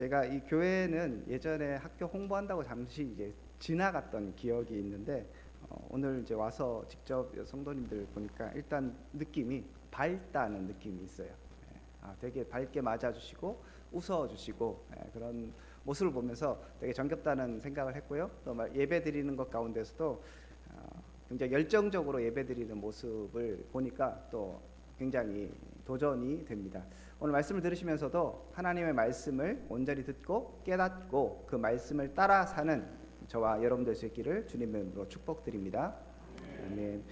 제가 이 교회는 예전에 학교 홍보한다고 잠시 이제 지나갔던 기억이 있는데 오늘 이제 와서 직접 성도님들 보니까 일단 느낌이 밝다는 느낌이 있어요. 되게 밝게 맞아주시고 웃어주시고 그런 모습을 보면서 되게 정겹다는 생각을 했고요. 또 예배 드리는 것 가운데서도 굉장히 열정적으로 예배 드리는 모습을 보니까 또 굉장히 도전이 됩니다. 오늘 말씀을 들으시면서도 하나님의 말씀을 온전히 듣고 깨닫고 그 말씀을 따라 사는 저와 여러분들 수 있기를 주님의 이름으로 축복드립니다. 아멘.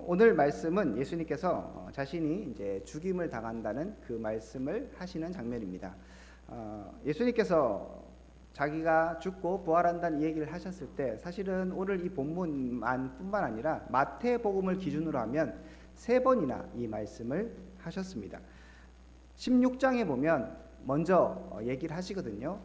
오늘 말씀은 예수님께서 자신이 이제 죽임을 당한다는 그 말씀을 하시는 장면입니다. 예수님께서 자기가 죽고 부활한다는 얘기를 하셨을 때 사실은 오늘 이 본문뿐만 아니라 마태복음을 기준으로 하면 3번이나 이 말씀을 하셨습니다. 16장에 보면 먼저 얘기를 하시거든요.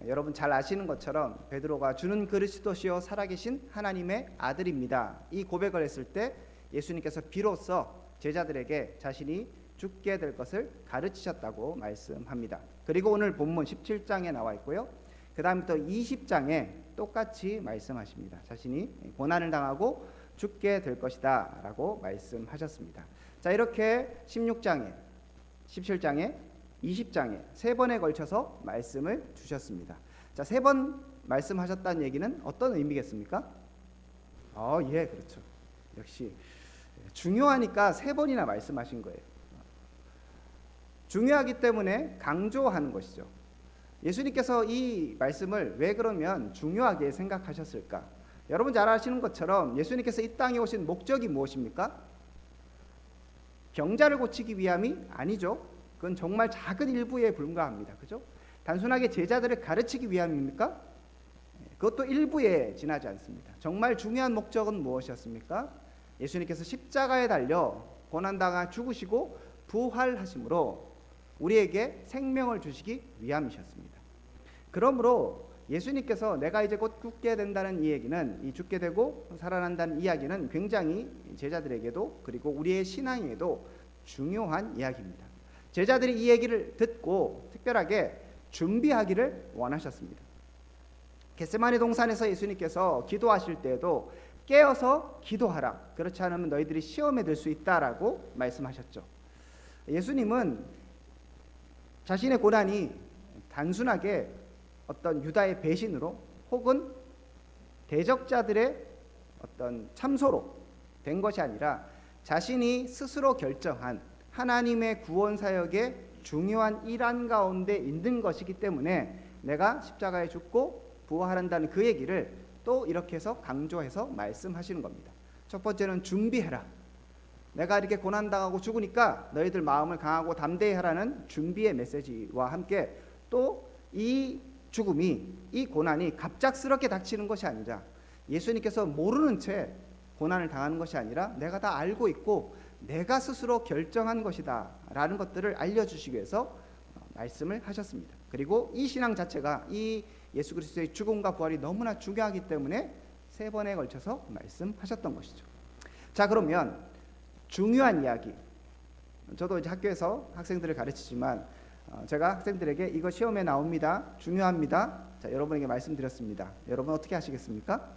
여러분 잘 아시는 것처럼 베드로가 주는 그리스도시요 살아계신 하나님의 아들입니다. 이 고백을 했을 때 예수님께서 비로소 제자들에게 자신이 죽게 될 것을 가르치셨다고 말씀합니다. 그리고 오늘 본문 17장에 나와 있고요. 그 다음부터 20장에 똑같이 말씀하십니다. 자신이 고난을 당하고 죽게 될 것이다 라고 말씀하셨습니다. 자, 이렇게 16장에 17장에 20장에 3번에 걸쳐서 말씀을 주셨습니다. 자, 3번 말씀하셨다는 얘기는 어떤 의미겠습니까? 예, 그렇죠. 역시 중요하니까 3번이나 말씀하신 거예요. 중요하기 때문에 강조하는 것이죠. 예수님께서 이 말씀을 왜 그러면 중요하게 생각하셨을까? 여러분 잘 아시는 것처럼 예수님께서 이 땅에 오신 목적이 무엇입니까? 병자를 고치기 위함이 아니죠. 그건 정말 작은 일부에 불과합니다. 그죠? 단순하게 제자들을 가르치기 위함입니까? 그것도 일부에 지나지 않습니다. 정말 중요한 목적은 무엇이었습니까? 예수님께서 십자가에 달려 고난당하 죽으시고 부활하심으로 우리에게 생명을 주시기 위함이셨습니다. 그러므로 예수님께서 내가 이제 곧 죽게 된다는 이 얘기는, 이 죽게 되고 살아난다는 이야기는 굉장히 제자들에게도 그리고 우리의 신앙에도 중요한 이야기입니다. 제자들이 이 얘기를 듣고 특별하게 준비하기를 원하셨습니다. 겟세마네 동산에서 예수님께서 기도하실 때에도 깨어서 기도하라. 그렇지 않으면 너희들이 시험에 들 수 있다라고 말씀하셨죠. 예수님은 자신의 고난이 단순하게 어떤 유다의 배신으로 혹은 대적자들의 어떤 참소로 된 것이 아니라 자신이 스스로 결정한 하나님의 구원 사역의 중요한 일환 가운데 있는 것이기 때문에 내가 십자가에 죽고 부활한다는 그 얘기를 또 이렇게 해서 강조해서 말씀하시는 겁니다. 첫 번째는 준비해라. 내가 이렇게 고난당하고 죽으니까 너희들 마음을 강하고 담대히 하라는 준비의 메시지와 함께 또 이 죽음이, 이 고난이 갑작스럽게 닥치는 것이 아니라 예수님께서 모르는 채 고난을 당하는 것이 아니라 내가 다 알고 있고 내가 스스로 결정한 것이다 라는 것들을 알려주시기 위해서 말씀을 하셨습니다. 그리고 이 신앙 자체가 이 예수 그리스도의 죽음과 부활이 너무나 중요하기 때문에 3번에 걸쳐서 말씀하셨던 것이죠. 자, 그러면 중요한 이야기, 저도 이제 학교에서 학생들을 가르치지만 제가 학생들에게 이거 시험에 나옵니다, 중요합니다, 자, 여러분에게 말씀드렸습니다. 여러분 어떻게 하시겠습니까?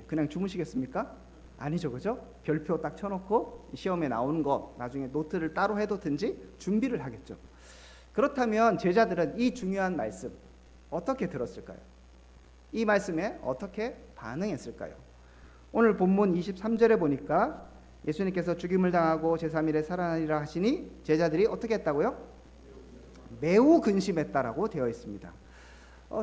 그냥 주무시겠습니까? 아니죠, 그죠? 별표 딱 쳐놓고 시험에 나오는 거 나중에 노트를 따로 해두든지 준비를 하겠죠. 그렇다면 제자들은 이 중요한 말씀 어떻게 들었을까요? 이 말씀에 어떻게 반응했을까요? 오늘 본문 23절에 보니까 예수님께서 죽임을 당하고 제3일에 살아나리라 하시니 제자들이 어떻게 했다고요? 매우 근심했다라고 되어 있습니다.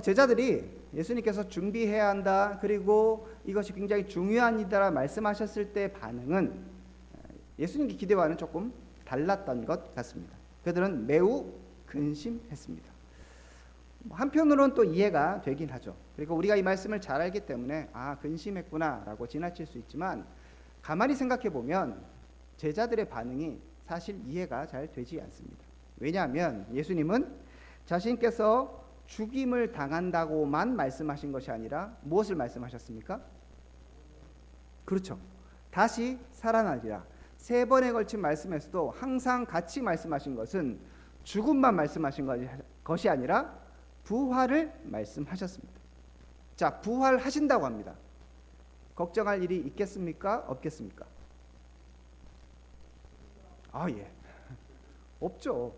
제자들이 예수님께서 준비해야 한다, 그리고 이것이 굉장히 중요한 일이라 말씀하셨을 때 반응은 예수님의 기대와는 조금 달랐던 것 같습니다. 그들은 매우 근심했습니다. 한편으로는 또 이해가 되긴 하죠. 그리고 우리가 이 말씀을 잘 알기 때문에 근심했구나 라고 지나칠 수 있지만 가만히 생각해 보면 제자들의 반응이 사실 이해가 잘 되지 않습니다. 왜냐하면 예수님은 자신께서 죽임을 당한다고만 말씀하신 것이 아니라 무엇을 말씀하셨습니까? 그렇죠. 다시 살아나리라. 3번에 걸친 말씀에서도 항상 같이 말씀하신 것은 죽음만 말씀하신 것이 아니라 부활을 말씀하셨습니다. 자, 부활하신다고 합니다. 걱정할 일이 있겠습니까? 없겠습니까? 예. 없죠.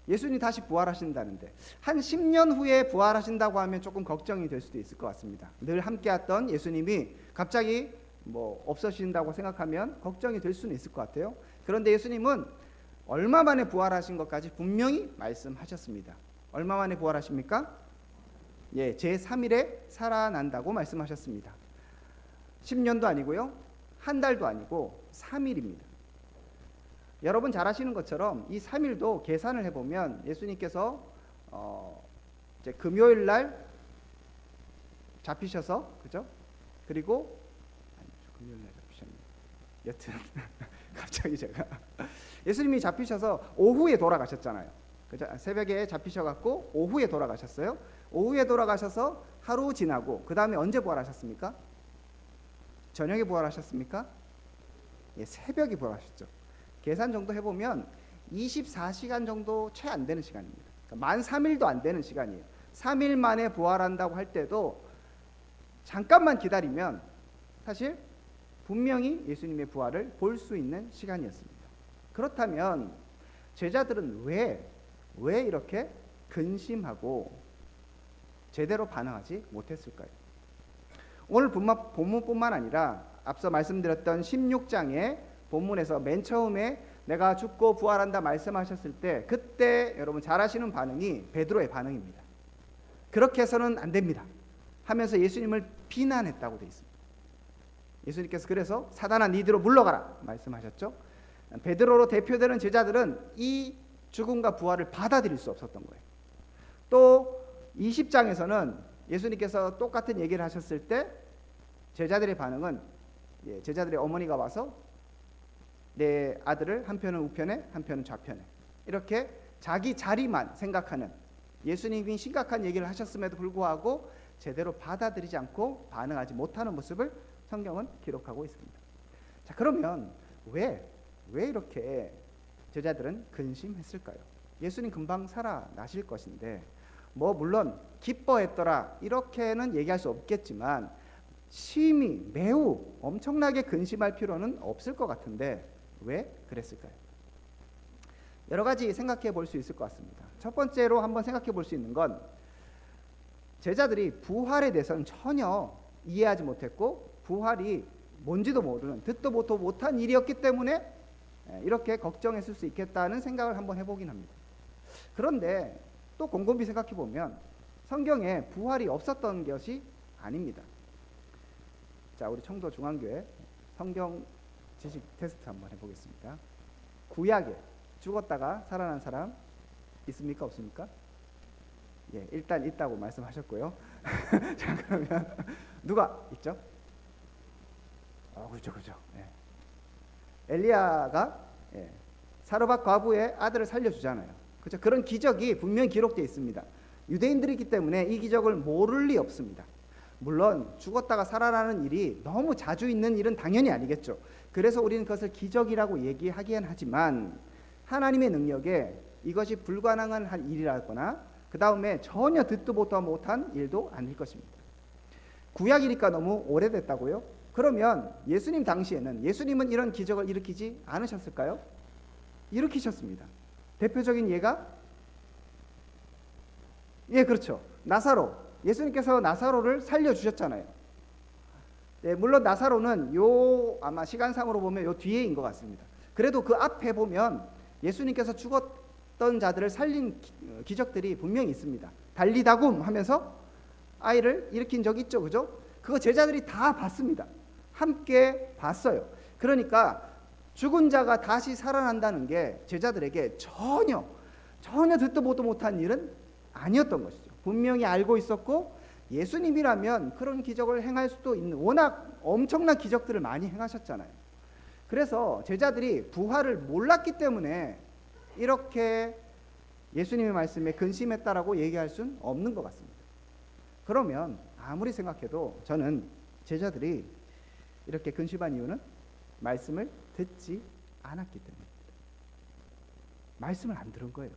예수님이 다시 부활하신다는데 한 10년 후에 부활하신다고 하면 조금 걱정이 될 수도 있을 것 같습니다. 늘 함께했던 예수님이 갑자기 없어진다고 생각하면 걱정이 될 수는 있을 것 같아요. 그런데 예수님은 얼마 만에 부활하신 것까지 분명히 말씀하셨습니다. 얼마 만에 부활하십니까? 제3일에 살아난다고 말씀하셨습니다. 10년도 아니고요, 한 달도 아니고 3일입니다. 여러분 잘 아시는 것처럼 이 3일도 계산을 해보면 예수님께서 이제 금요일 날 잡히셔서, 그죠? 그리고 금요일 날 잡히셨네요. 여튼 갑자기 제가 예수님이 잡히셔서 오후에 돌아가셨잖아요. 그죠? 새벽에 잡히셔갖고 오후에 돌아가셨어요. 오후에 돌아가셔서 하루 지나고 그 다음에 언제 부활하셨습니까? 저녁에 부활하셨습니까? 새벽에 부활하셨죠. 계산 정도 해보면 24시간 정도 채 안 되는 시간입니다. 그러니까 만 3일도 안 되는 시간이에요. 3일 만에 부활한다고 할 때도 잠깐만 기다리면 사실 분명히 예수님의 부활을 볼 수 있는 시간이었습니다. 그렇다면 제자들은 왜 이렇게 근심하고 제대로 반응하지 못했을까요? 오늘 본문뿐만 아니라 앞서 말씀드렸던 16장의 본문에서 맨 처음에 내가 죽고 부활한다 말씀하셨을 때 그때 여러분 잘 아시는 반응이 베드로의 반응입니다. 그렇게 해서는 안 됩니다 하면서 예수님을 비난했다고 되어 있습니다. 예수님께서 그래서 사단아 니들로 물러가라 말씀하셨죠. 베드로로 대표되는 제자들은 이 죽음과 부활을 받아들일 수 없었던 거예요. 또 20장에서는 예수님께서 똑같은 얘기를 하셨을 때 제자들의 반응은 제자들의 어머니가 와서 내 아들을 한편은 우편에 한편은 좌편에 이렇게 자기 자리만 생각하는, 예수님이 심각한 얘기를 하셨음에도 불구하고 제대로 받아들이지 않고 반응하지 못하는 모습을 성경은 기록하고 있습니다. 자, 그러면 왜 이렇게 제자들은 근심했을까요? 예수님 금방 살아나실 것인데 물론 기뻐했더라 이렇게는 얘기할 수 없겠지만 심히 매우 엄청나게 근심할 필요는 없을 것 같은데 왜 그랬을까요? 여러 가지 생각해 볼 수 있을 것 같습니다. 첫 번째로 한번 생각해 볼 수 있는 건 제자들이 부활에 대해서는 전혀 이해하지 못했고 부활이 뭔지도 모르는, 듣도 보도 못한 일이었기 때문에 이렇게 걱정했을 수 있겠다는 생각을 한번 해보긴 합니다. 그런데 또 곰곰이 생각해 보면 성경에 부활이 없었던 것이 아닙니다. 자, 우리 청도 중앙교회 성경 지식 테스트 한번 해보겠습니다. 구약에 죽었다가 살아난 사람 있습니까? 없습니까? 일단 있다고 말씀하셨고요. 자, 그러면 누가 있죠? 그렇죠. 엘리야가 사르밧 과부의 아들을 살려주잖아요. 그렇죠? 그런 기적이 분명히 기록되어 있습니다. 유대인들이기 때문에 이 기적을 모를 리 없습니다. 물론 죽었다가 살아나는 일이 너무 자주 있는 일은 당연히 아니겠죠. 그래서 우리는 그것을 기적이라고 얘기하긴 하지만 하나님의 능력에 이것이 불가능한 일이라거나 그 다음에 전혀 듣도 보도 못한 일도 아닐 것입니다. 구약이니까 너무 오래됐다고요? 그러면 예수님 당시에는 예수님은 이런 기적을 일으키지 않으셨을까요? 일으키셨습니다. 대표적인 예가 그렇죠. 나사로. 예수님께서 나사로를 살려주셨잖아요. 물론 나사로는 아마 시간상으로 보면 요 뒤에인 것 같습니다. 그래도 그 앞에 보면 예수님께서 죽었던 자들을 살린 기적들이 분명히 있습니다. 달리다굼 하면서 아이를 일으킨 적이 있죠. 그죠? 그거 제자들이 다 봤습니다. 함께 봤어요. 그러니까 죽은 자가 다시 살아난다는 게 제자들에게 전혀 듣도 보도 못한 일은 아니었던 것이죠. 분명히 알고 있었고 예수님이라면 그런 기적을 행할 수도 있는, 워낙 엄청난 기적들을 많이 행하셨잖아요. 그래서 제자들이 부활을 몰랐기 때문에 이렇게 예수님의 말씀에 근심했다라고 얘기할 수는 없는 것 같습니다. 그러면 아무리 생각해도 저는 제자들이 이렇게 근심한 이유는 말씀을 듣지 않았기 때문입니다. 말씀을 안 들은 거예요.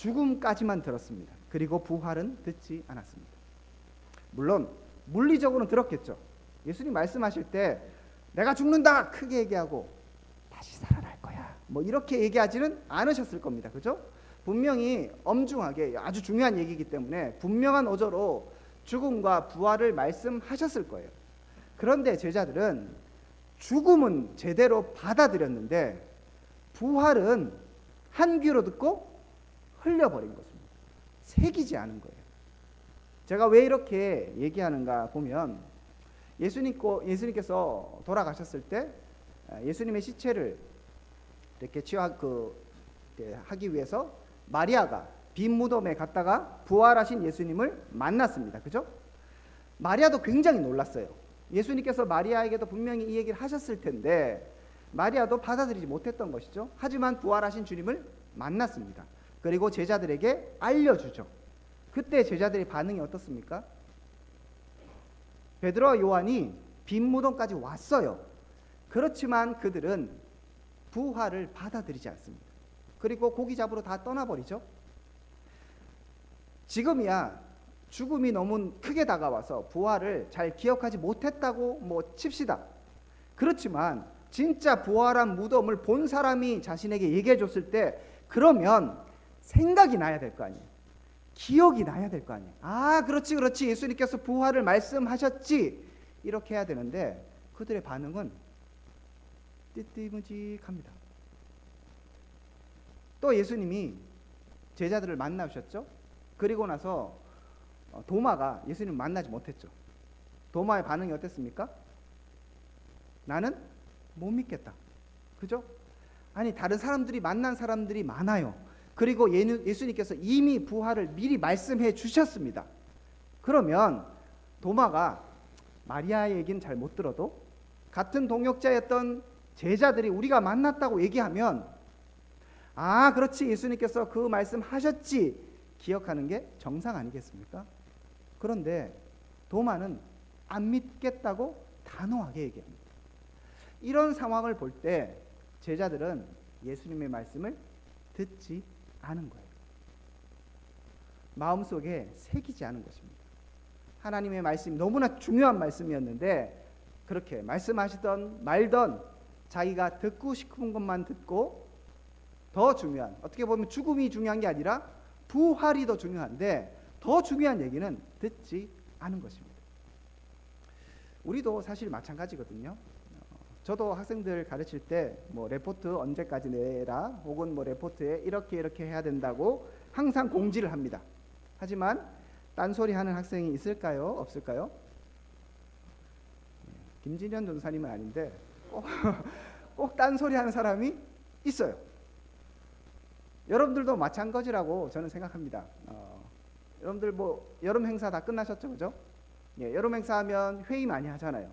죽음까지만 들었습니다. 그리고 부활은 듣지 않았습니다. 물론 물리적으로는 들었겠죠. 예수님 말씀하실 때 내가 죽는다 크게 얘기하고 다시 살아날 거야 뭐 이렇게 얘기하지는 않으셨을 겁니다. 그죠? 분명히 엄중하게 아주 중요한 얘기이기 때문에 분명한 어조로 죽음과 부활을 말씀하셨을 거예요. 그런데 제자들은 죽음은 제대로 받아들였는데 부활은 한 귀로 듣고 흘려버린 것입니다. 새기지 않은 거예요. 제가 왜 이렇게 얘기하는가 보면 예수님께서 돌아가셨을 때 예수님의 시체를 이렇게 하기 위해서 마리아가 빈 무덤에 갔다가 부활하신 예수님을 만났습니다. 그죠? 마리아도 굉장히 놀랐어요. 예수님께서 마리아에게도 분명히 이 얘기를 하셨을 텐데 마리아도 받아들이지 못했던 것이죠. 하지만 부활하신 주님을 만났습니다. 그리고 제자들에게 알려주죠. 그때 제자들의 반응이 어떻습니까? 베드로와 요한이 빈 무덤까지 왔어요. 그렇지만 그들은 부활을 받아들이지 않습니다. 그리고 고기 잡으러 다 떠나버리죠. 지금이야 죽음이 너무 크게 다가와서 부활을 잘 기억하지 못했다고 뭐 칩시다. 그렇지만 진짜 부활한 무덤을 본 사람이 자신에게 얘기해 줬을 때 그러면 생각이 나야 될 거 아니에요. 기억이 나야 될 거 아니에요. 아, 그렇지 예수님께서 부활을 말씀하셨지 이렇게 해야 되는데 그들의 반응은 띠띠무직합니다. 또 예수님이 제자들을 만나셨죠. 그리고 나서 도마가 예수님을 만나지 못했죠. 도마의 반응이 어땠습니까? 나는 못 믿겠다. 그죠? 아니 다른 사람들이 만난 사람들이 많아요. 그리고 예수님께서 이미 부활을 미리 말씀해 주셨습니다. 그러면 도마가 마리아의 얘기는 잘 못 들어도 같은 동역자였던 제자들이 우리가 만났다고 얘기하면 아 그렇지 예수님께서 그 말씀 하셨지 기억하는 게 정상 아니겠습니까? 그런데 도마는 안 믿겠다고 단호하게 얘기합니다. 이런 상황을 볼 때 제자들은 예수님의 말씀을 듣지 않은 거예요. 마음속에 새기지 않은 것입니다. 하나님의 말씀이 너무나 중요한 말씀이었는데 그렇게 말씀하시던 말던 자기가 듣고 싶은 것만 듣고 더 중요한 어떻게 보면 죽음이 중요한 게 아니라 부활이 더 중요한데 더 중요한 얘기는 듣지 않은 것입니다. 우리도 사실 마찬가지거든요. 저도 학생들 가르칠 때 뭐 레포트 언제까지 내라 혹은 뭐 레포트에 이렇게 해야 된다고 항상 공지를 합니다. 하지만 딴소리 하는 학생이 있을까요? 없을까요? 김진현 전사님은 아닌데 꼭 딴소리 하는 사람이 있어요. 여러분들도 마찬가지라고 저는 생각합니다. 여러분들 뭐 여름 행사 다 끝나셨죠, 그죠? 예, 여름 행사하면 회의 많이 하잖아요.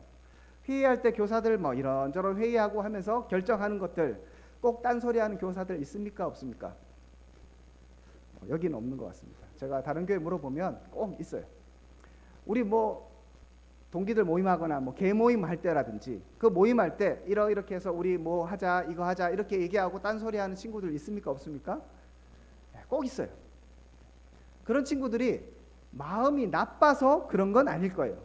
회의할 때 교사들 뭐 이런저런 회의하고 하면서 결정하는 것들 꼭 딴소리하는 교사들 있습니까, 없습니까? 여기는 없는 것 같습니다. 제가 다른 교회 물어보면 꼭 있어요. 우리 뭐 동기들 모임하거나 뭐 개모임 할 때라든지 그 모임할 때 이렇게 해서 우리 뭐 하자 이거 하자 이렇게 얘기하고 딴소리하는 친구들 있습니까, 없습니까? 꼭 있어요. 그런 친구들이 마음이 나빠서 그런 건 아닐 거예요.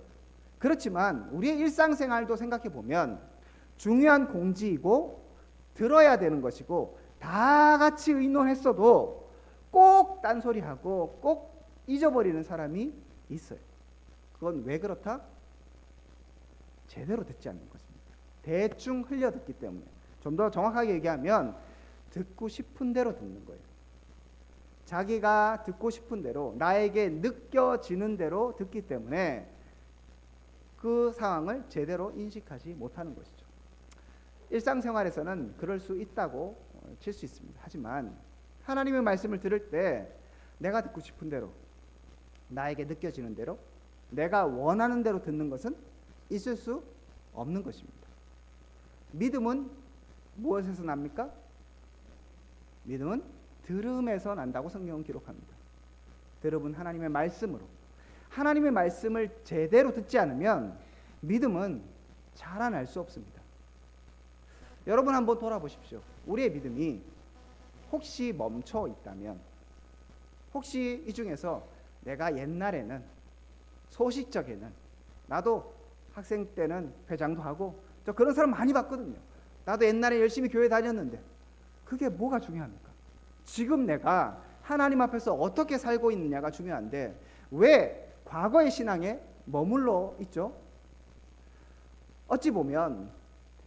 그렇지만 우리의 일상생활도 생각해 보면 중요한 공지이고 들어야 되는 것이고 다 같이 의논했어도 꼭 딴소리하고 꼭 잊어버리는 사람이 있어요. 그건 왜 그렇다? 제대로 듣지 않는 것입니다. 대충 흘려듣기 때문에. 좀 더 정확하게 얘기하면 듣고 싶은 대로 듣는 거예요. 자기가 듣고 싶은 대로 나에게 느껴지는 대로 듣기 때문에 그 상황을 제대로 인식하지 못하는 것이죠. 일상생활에서는 그럴 수 있다고 칠 수 있습니다. 하지만 하나님의 말씀을 들을 때 내가 듣고 싶은 대로 나에게 느껴지는 대로 내가 원하는 대로 듣는 것은 있을 수 없는 것입니다. 믿음은 무엇에서 납니까? 믿음은 들음에서 난다고 성경은 기록합니다. 들음은 하나님의 말씀으로. 하나님의 말씀을 제대로 듣지 않으면 믿음은 자라날 수 없습니다. 여러분 한번 돌아보십시오. 우리의 믿음이 혹시 멈춰 있다면 혹시 이 중에서 내가 옛날에는 소식적에는 나도 학생 때는 회장도 하고 저 그런 사람 많이 봤거든요. 나도 옛날에 열심히 교회 다녔는데 그게 뭐가 중요합니까? 지금 내가 하나님 앞에서 어떻게 살고 있느냐가 중요한데 왜 과거의 신앙에 머물러 있죠? 어찌 보면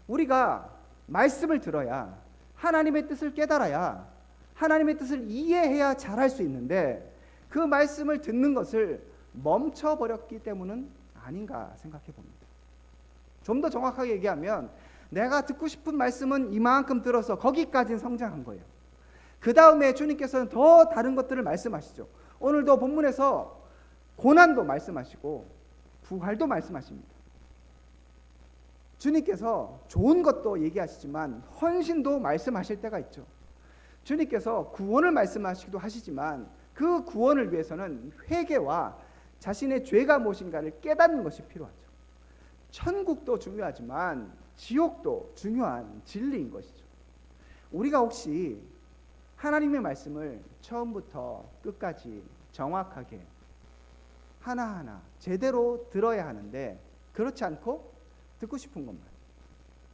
우리가 말씀을 들어야 하나님의 뜻을 깨달아야 하나님의 뜻을 이해해야 잘할 수 있는데 그 말씀을 듣는 것을 멈춰버렸기 때문은 아닌가 생각해 봅니다. 좀 더 정확하게 얘기하면 내가 듣고 싶은 말씀은 이만큼 들어서 거기까지는 성장한 거예요. 그 다음에 주님께서는 더 다른 것들을 말씀하시죠. 오늘도 본문에서 고난도 말씀하시고 부활도 말씀하십니다. 주님께서 좋은 것도 얘기하시지만 헌신도 말씀하실 때가 있죠. 주님께서 구원을 말씀하시기도 하시지만 그 구원을 위해서는 회개와 자신의 죄가 무엇인가를 깨닫는 것이 필요하죠. 천국도 중요하지만 지옥도 중요한 진리인 것이죠. 우리가 혹시 하나님의 말씀을 처음부터 끝까지 정확하게 하나하나 제대로 들어야 하는데 그렇지 않고 듣고 싶은 것만,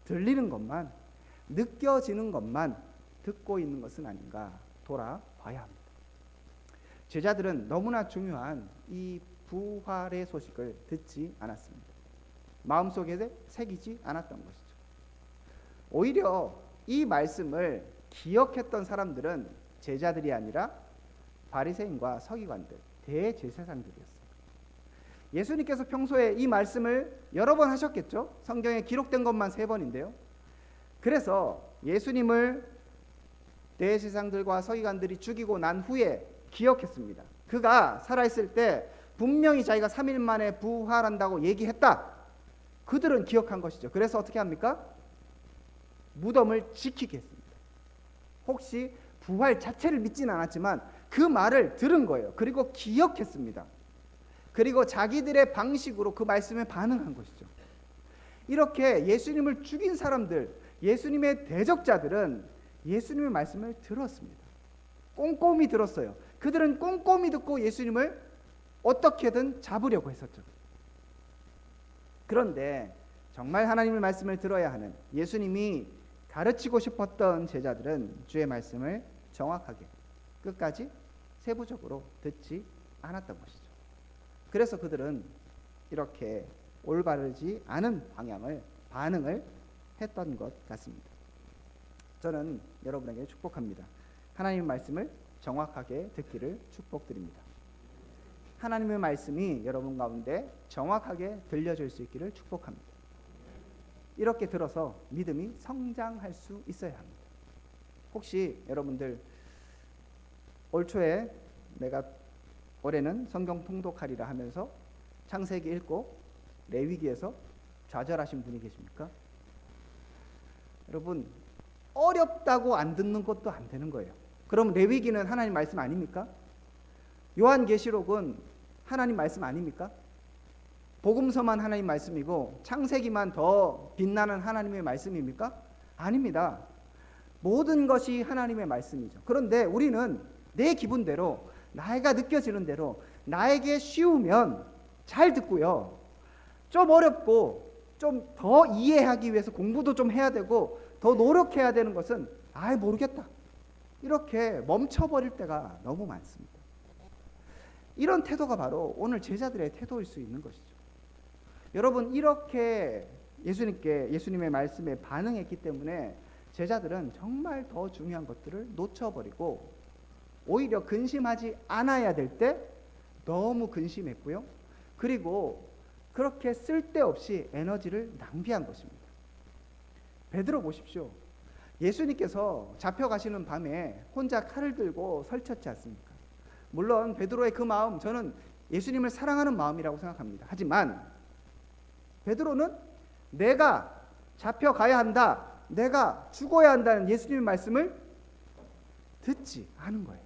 들리는 것만, 느껴지는 것만 듣고 있는 것은 아닌가 돌아봐야 합니다. 제자들은 너무나 중요한 이 부활의 소식을 듣지 않았습니다. 마음속에 새기지 않았던 것이죠. 오히려 이 말씀을 기억했던 사람들은 제자들이 아니라 바리새인과 서기관들, 대제사장들이었어요. 예수님께서 평소에 이 말씀을 여러 번 하셨겠죠? 성경에 기록된 것만 3번인데요. 그래서 예수님을 대제사장들과 서기관들이 죽이고 난 후에 기억했습니다. 그가 살아있을 때 분명히 자기가 3일 만에 부활한다고 얘기했다. 그들은 기억한 것이죠. 그래서 어떻게 합니까? 무덤을 지키게 했습니다. 혹시 부활 자체를 믿지는 않았지만 그 말을 들은 거예요. 그리고 기억했습니다. 그리고 자기들의 방식으로 그 말씀에 반응한 것이죠. 이렇게 예수님을 죽인 사람들, 예수님의 대적자들은 예수님의 말씀을 들었습니다. 꼼꼼히 들었어요. 그들은 꼼꼼히 듣고 예수님을 어떻게든 잡으려고 했었죠. 그런데 정말 하나님의 말씀을 들어야 하는 예수님이 가르치고 싶었던 제자들은 주의 말씀을 정확하게 끝까지 세부적으로 듣지 않았던 것이죠. 그래서 그들은 이렇게 올바르지 않은 반응을 했던 것 같습니다. 저는 여러분에게 축복합니다. 하나님의 말씀을 정확하게 듣기를 축복드립니다. 하나님의 말씀이 여러분 가운데 정확하게 들려질 수 있기를 축복합니다. 이렇게 들어서 믿음이 성장할 수 있어야 합니다. 혹시 여러분들 올 초에 내가 올해는 성경 통독하리라 하면서 창세기 읽고 레위기에서 좌절하신 분이 계십니까? 여러분 어렵다고 안 듣는 것도 안 되는 거예요. 그럼 레위기는 하나님 말씀 아닙니까? 요한계시록은 하나님 말씀 아닙니까? 복음서만 하나님 말씀이고 창세기만 더 빛나는 하나님의 말씀입니까? 아닙니다. 모든 것이 하나님의 말씀이죠. 그런데 우리는 내 기분대로 나이가 느껴지는 대로 나에게 쉬우면 잘 듣고요. 좀 어렵고 좀 더 이해하기 위해서 공부도 좀 해야 되고 더 노력해야 되는 것은 모르겠다. 이렇게 멈춰버릴 때가 너무 많습니다. 이런 태도가 바로 오늘 제자들의 태도일 수 있는 것이죠. 여러분 이렇게 예수님의 말씀에 반응했기 때문에 제자들은 정말 더 중요한 것들을 놓쳐버리고 오히려 근심하지 않아야 될 때 너무 근심했고요. 그리고 그렇게 쓸데없이 에너지를 낭비한 것입니다. 베드로 보십시오. 예수님께서 잡혀가시는 밤에 혼자 칼을 들고 설쳤지 않습니까? 물론 베드로의 그 마음 저는 예수님을 사랑하는 마음이라고 생각합니다. 하지만 베드로는 내가 잡혀가야 한다, 내가 죽어야 한다는 예수님의 말씀을 듣지 않은 거예요.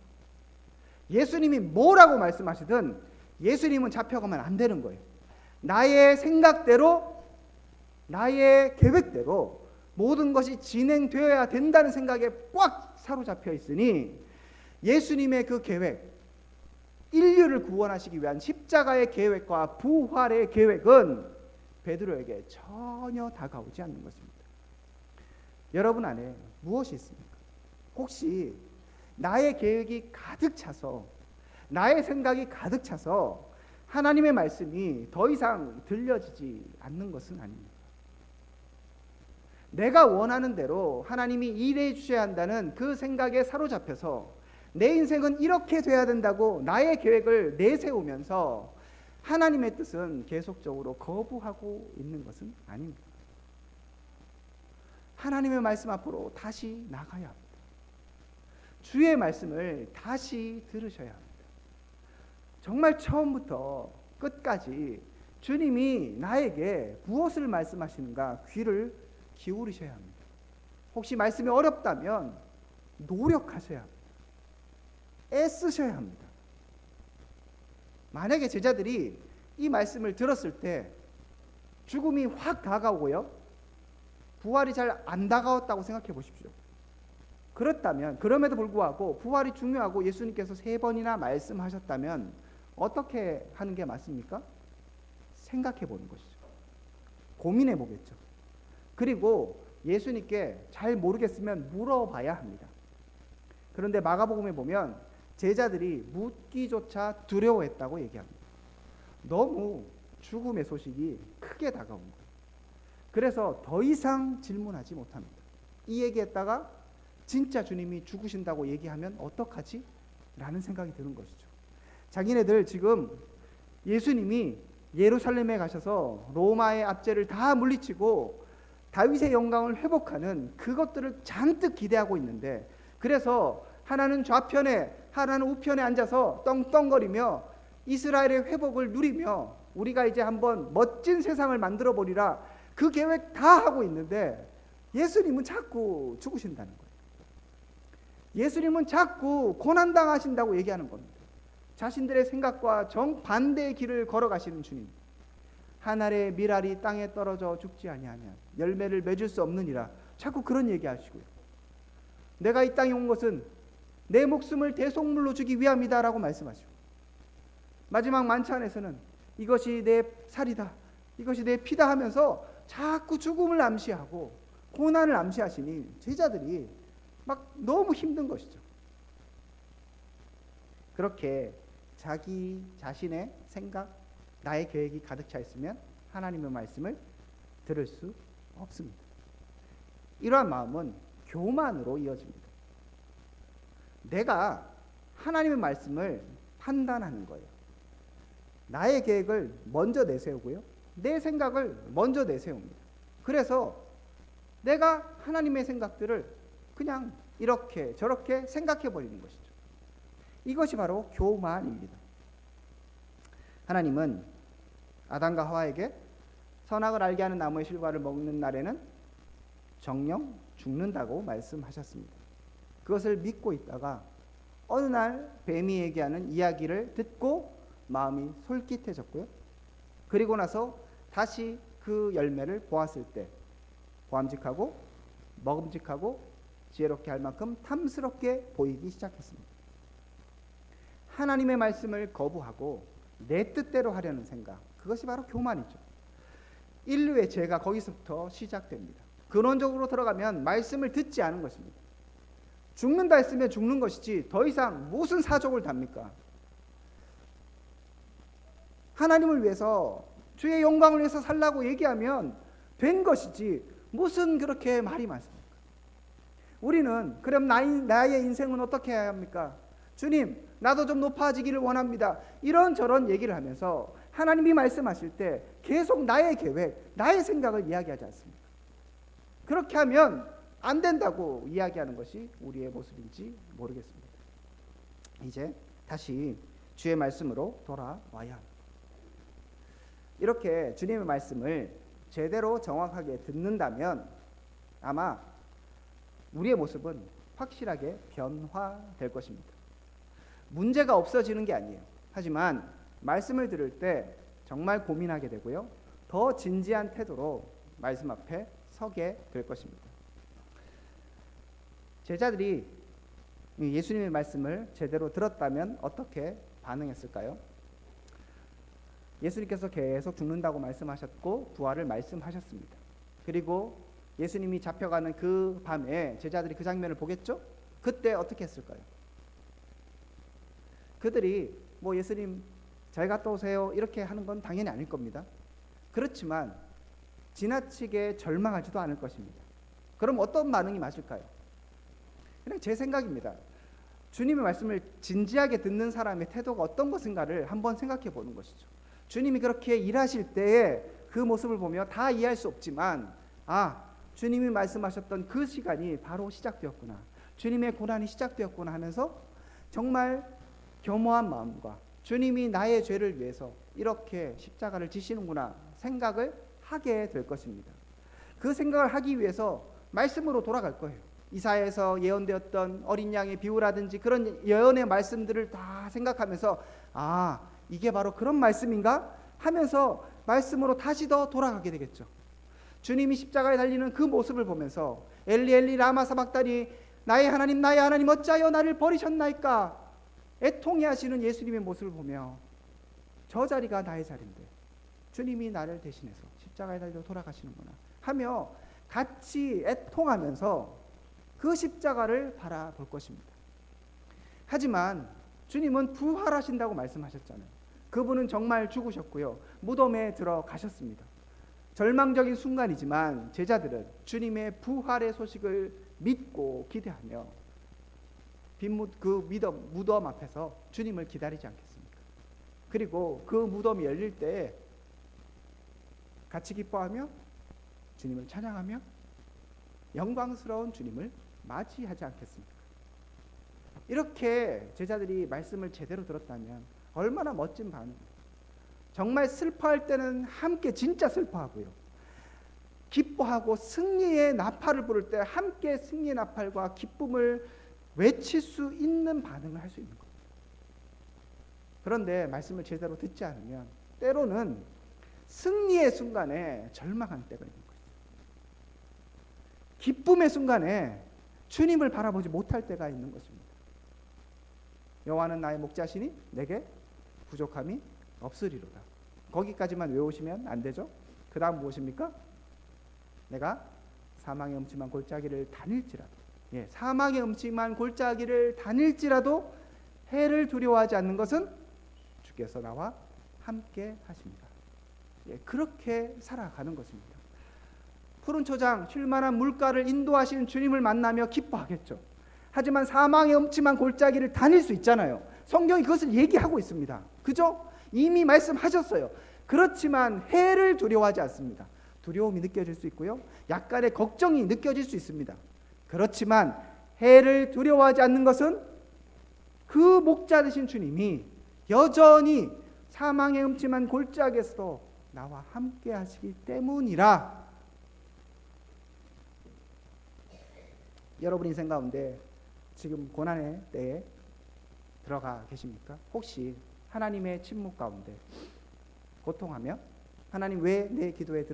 예수님이 뭐라고 말씀하시든 예수님은 잡혀가면 안 되는 거예요. 나의 생각대로 나의 계획대로 모든 것이 진행되어야 된다는 생각에 꽉 사로잡혀 있으니 예수님의 그 계획, 인류를 구원하시기 위한 십자가의 계획과 부활의 계획은 베드로에게 전혀 다가오지 않는 것입니다. 여러분 안에 무엇이 있습니까? 혹시 나의 계획이 가득 차서, 나의 생각이 가득 차서 하나님의 말씀이 더 이상 들려지지 않는 것은 아닙니다. 내가 원하는 대로 하나님이 일해 주셔야 한다는 그 생각에 사로잡혀서 내 인생은 이렇게 돼야 된다고 나의 계획을 내세우면서 하나님의 뜻은 계속적으로 거부하고 있는 것은 아닙니다. 하나님의 말씀 앞으로 다시 나가야 합니다. 주의 말씀을 다시 들으셔야 합니다. 정말 처음부터 끝까지 주님이 나에게 무엇을 말씀하시는가 귀를 기울이셔야 합니다. 혹시 말씀이 어렵다면 노력하셔야 합니다. 애쓰셔야 합니다. 만약에 제자들이 이 말씀을 들었을 때 죽음이 확 다가오고요, 부활이 잘 안 다가왔다고 생각해 보십시오. 그렇다면, 그럼에도 불구하고 부활이 중요하고 예수님께서 3번이나 말씀하셨다면 어떻게 하는 게 맞습니까? 생각해 보는 것이죠. 고민해 보겠죠. 그리고 예수님께 잘 모르겠으면 물어봐야 합니다. 그런데 마가복음에 보면 제자들이 묻기조차 두려워했다고 얘기합니다. 너무 죽음의 소식이 크게 다가온 거예요. 그래서 더 이상 질문하지 못합니다. 이 얘기했다가 진짜 주님이 죽으신다고 얘기하면 어떡하지? 라는 생각이 드는 것이죠. 자기네들 지금 예수님이 예루살렘에 가셔서 로마의 압제를 다 물리치고 다윗의 영광을 회복하는 그것들을 잔뜩 기대하고 있는데, 그래서 하나는 좌편에 하나는 우편에 앉아서 떵떵거리며 이스라엘의 회복을 누리며 우리가 이제 한번 멋진 세상을 만들어 보리라, 그 계획 다 하고 있는데 예수님은 자꾸 죽으신다는 거예요. 예수님은 자꾸 고난당하신다고 얘기하는 겁니다. 자신들의 생각과 정반대의 길을 걸어가시는 주님. 하늘의 밀알이 땅에 떨어져 죽지 아니하냐, 열매를 맺을 수 없느니라, 자꾸 그런 얘기하시고요. 내가 이 땅에 온 것은 내 목숨을 대속물로 주기 위함이다 라고 말씀하시고, 마지막 만찬에서는 이것이 내 살이다, 이것이 내 피다 하면서 자꾸 죽음을 암시하고 고난을 암시하시니 제자들이 막 너무 힘든 것이죠. 그렇게 자기 자신의 생각, 나의 계획이 가득 차 있으면 하나님의 말씀을 들을 수 없습니다. 이러한 마음은 교만으로 이어집니다. 내가 하나님의 말씀을 판단하는 거예요. 나의 계획을 먼저 내세우고요, 내 생각을 먼저 내세웁니다. 그래서 내가 하나님의 생각들을 그냥 이렇게 저렇게 생각해 버리는 것이죠. 이것이 바로 교만입니다. 하나님은 아담과 하와에게 선악을 알게 하는 나무의 실과를 먹는 날에는 정령 죽는다고 말씀하셨습니다. 그것을 믿고 있다가 어느 날 뱀이 얘기하는 이야기를 듣고 마음이 솔깃해졌고요, 그리고 나서 다시 그 열매를 보았을 때 보암직하고 먹음직하고 지혜롭게 할 만큼 탐스럽게 보이기 시작했습니다. 하나님의 말씀을 거부하고 내 뜻대로 하려는 생각, 그것이 바로 교만이죠. 인류의 죄가 거기서부터 시작됩니다. 근원적으로 들어가면 말씀을 듣지 않은 것입니다. 죽는다 했으면 죽는 것이지 더 이상 무슨 사족을 답니까? 하나님을 위해서, 주의 영광을 위해서 살라고 얘기하면 된 것이지 무슨 그렇게 말이 많습니까? 우리는 그럼 나의 인생은 어떻게 해야 합니까? 주님, 나도 좀 높아지기를 원합니다. 이런저런 얘기를 하면서 하나님이 말씀하실 때 계속 나의 계획, 나의 생각을 이야기하지 않습니까? 그렇게 하면 안 된다고 이야기하는 것이 우리의 모습인지 모르겠습니다. 이제 다시 주의 말씀으로 돌아와야 합니다. 이렇게 주님의 말씀을 제대로 정확하게 듣는다면 아마 우리의 모습은 확실하게 변화될 것입니다. 문제가 없어지는 게 아니에요. 하지만 말씀을 들을 때 정말 고민하게 되고요, 더 진지한 태도로 말씀 앞에 서게 될 것입니다. 제자들이 예수님의 말씀을 제대로 들었다면 어떻게 반응했을까요? 예수님께서 계속 죽는다고 말씀하셨고 부활을 말씀하셨습니다. 그리고 예수님이 잡혀가는 그 밤에 제자들이 그 장면을 보겠죠? 그때 어떻게 했을까요? 그들이 예수님 잘 갔다 오세요 이렇게 하는 건 당연히 아닐 겁니다. 그렇지만 지나치게 절망하지도 않을 것입니다. 그럼 어떤 반응이 맞을까요? 그냥 제 생각입니다. 주님의 말씀을 진지하게 듣는 사람의 태도가 어떤 것인가를 한번 생각해 보는 것이죠. 주님이 그렇게 일하실 때에 그 모습을 보며 다 이해할 수 없지만 주님이 말씀하셨던 그 시간이 바로 시작되었구나, 주님의 고난이 시작되었구나 하면서 정말 겸허한 마음과 주님이 나의 죄를 위해서 이렇게 십자가를 지시는구나 생각을 하게 될 것입니다. 그 생각을 하기 위해서 말씀으로 돌아갈 거예요. 이사야에서 예언되었던 어린 양의 비유라든지 그런 예언의 말씀들을 다 생각하면서 이게 바로 그런 말씀인가 하면서 말씀으로 다시 더 돌아가게 되겠죠. 주님이 십자가에 달리는 그 모습을 보면서 엘리 엘리 라마 사박다니 나의 하나님 어찌하여 나를 버리셨나이까 애통해하시는 예수님의 모습을 보며 저 자리가 나의 자리인데 주님이 나를 대신해서 십자가에 달려 돌아가시는구나 하며 같이 애통하면서 그 십자가를 바라볼 것입니다. 하지만 주님은 부활하신다고 말씀하셨잖아요. 그분은 정말 죽으셨고요, 무덤에 들어가셨습니다. 절망적인 순간이지만 제자들은 주님의 부활의 소식을 믿고 기대하며 그 무덤 앞에서 주님을 기다리지 않겠습니까? 그리고 그 무덤이 열릴 때 같이 기뻐하며 주님을 찬양하며 영광스러운 주님을 맞이하지 않겠습니까? 이렇게 제자들이 말씀을 제대로 들었다면 얼마나 멋진 반응입니다. 정말 슬퍼할 때는 함께 진짜 슬퍼하고요, 기뻐하고 승리의 나팔을 부를 때 함께 승리의 나팔과 기쁨을 외칠 수 있는 반응을 할 수 있는 겁니다. 그런데 말씀을 제대로 듣지 않으면 때로는 승리의 순간에 절망한 때가 있는 거예요. 기쁨의 순간에 주님을 바라보지 못할 때가 있는 것입니다. 여호와는 나의 목자시니 내게 부족함이 없으리로다. 거기까지만 외우시면 안 되죠. 그 다음 무엇입니까? 내가 사망의 음침한 골짜기를 다닐지라도, 사망의 음침한 골짜기를 다닐지라도 해를 두려워하지 않는 것은 주께서 나와 함께 하십니다. 그렇게 살아가는 것입니다. 푸른 초장 쉴만한 물가를 인도하시는 주님을 만나며 기뻐하겠죠. 하지만 사망의 음침한 골짜기를 다닐 수 있잖아요. 성경이 그것을 얘기하고 있습니다. 그죠? 이미 말씀하셨어요. 그렇지만 해를 두려워하지 않습니다. 두려움이 느껴질 수 있고요, 약간의 걱정이 느껴질 수 있습니다. 그렇지만 해를 두려워하지 않는 것은 그 목자 되신 주님이 여전히 사망의 음침한 골짜기에서도 나와 함께 하시기 때문이라. 여러분 인생 가운데 지금 고난의 때에 들어가 계십니까? 혹시 하나님의 침묵 가운데 고통하며 하나님 왜 내 기도에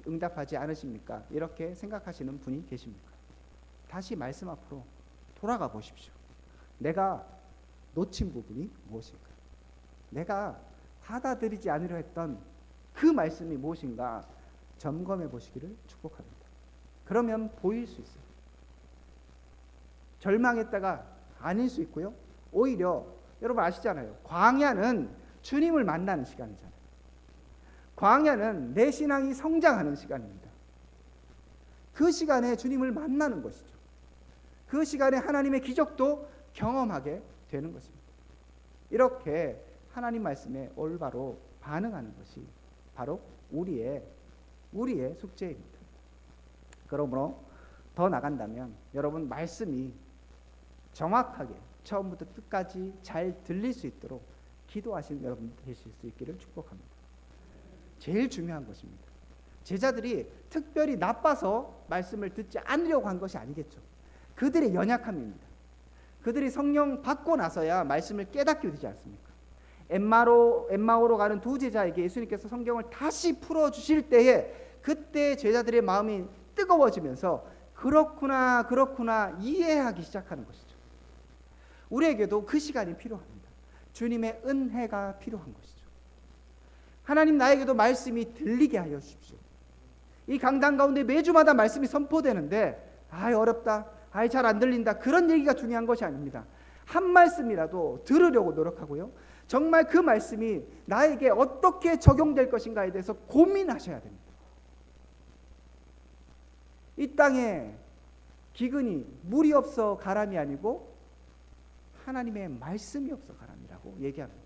응답하지 않으십니까? 이렇게 생각하시는 분이 계십니까? 다시 말씀 앞으로 돌아가 보십시오. 내가 놓친 부분이 무엇인가? 내가 받아들이지 않으려 했던 그 말씀이 무엇인가 점검해 보시기를 축복합니다. 그러면 보일 수 있어요. 절망했다가 아닐 수 있고요, 오히려 여러분 아시잖아요. 광야는 주님을 만나는 시간이잖아요. 광야는 내 신앙이 성장하는 시간입니다. 그 시간에 주님을 만나는 것이죠. 그 시간에 하나님의 기적도 경험하게 되는 것입니다. 이렇게 하나님 말씀에 올바로 반응하는 것이 바로 우리의 숙제입니다. 그러므로 더 나간다면 여러분 말씀이 정확하게 처음부터 끝까지 잘 들릴 수 있도록 기도하시는 여러분 되실 수 있기를 축복합니다. 제일 중요한 것입니다. 제자들이 특별히 나빠서 말씀을 듣지 않으려고 한 것이 아니겠죠. 그들의 연약함입니다. 그들이 성령 받고 나서야 말씀을 깨닫게 되지 않습니까? 엠마오로 가는 두 제자에게 예수님께서 성경을 다시 풀어주실 때에 그때 제자들의 마음이 뜨거워지면서 그렇구나 이해하기 시작하는 것이죠. 우리에게도 그 시간이 필요합니다. 주님의 은혜가 필요한 것이죠. 하나님, 나에게도 말씀이 들리게 하여 주십시오. 이 강단 가운데 매주마다 말씀이 선포되는데 어렵다, 잘 안 들린다, 그런 얘기가 중요한 것이 아닙니다. 한 말씀이라도 들으려고 노력하고요, 정말 그 말씀이 나에게 어떻게 적용될 것인가에 대해서 고민하셔야 됩니다. 이 땅에 기근이 물이 없어 가람이 아니고 하나님의 말씀이 없어 가람이라고 얘기합니다.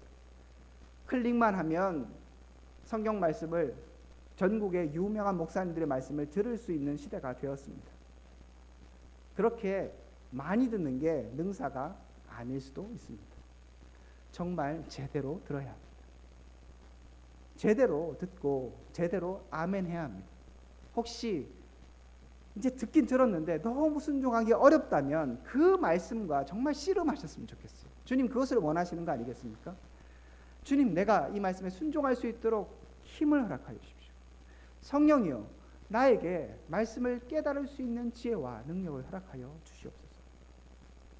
클릭만 하면 성경 말씀을, 전국의 유명한 목사님들의 말씀을 들을 수 있는 시대가 되었습니다. 그렇게 많이 듣는 게 능사가 아닐 수도 있습니다. 정말 제대로 들어야 합니다. 제대로 듣고 제대로 아멘 해야 합니다. 혹시 이제 듣긴 들었는데 너무 순종하기 어렵다면 그 말씀과 정말 씨름하셨으면 좋겠어요. 주님 그것을 원하시는 거 아니겠습니까? 주님, 내가 이 말씀에 순종할 수 있도록 힘을 허락하여 주십시오. 성령이여, 나에게 말씀을 깨달을 수 있는 지혜와 능력을 허락하여 주시옵소서.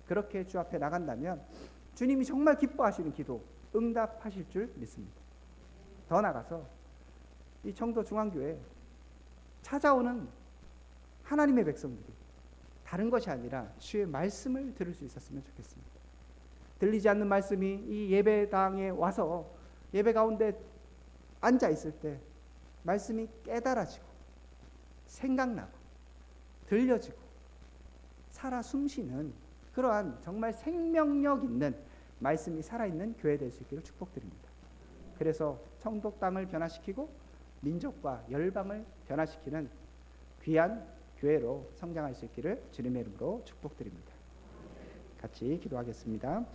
그렇게 주 앞에 나간다면 주님이 정말 기뻐하시는 기도 응답하실 줄 믿습니다. 더 나아가서 이 청도 중앙교회 찾아오는 하나님의 백성들이 다른 것이 아니라 주의 말씀을 들을 수 있었으면 좋겠습니다. 들리지 않는 말씀이 이 예배당에 와서 예배 가운데 앉아 있을 때 말씀이 깨달아지고 생각나고 들려지고 살아 숨쉬는 그러한 정말 생명력 있는 말씀이 살아있는 교회 될 수 있기를 축복드립니다. 그래서 청도 땅을 변화시키고 민족과 열방을 변화시키는 귀한 교회로 성장할 수 있기를 주님의 이름으로 축복드립니다. 같이 기도하겠습니다.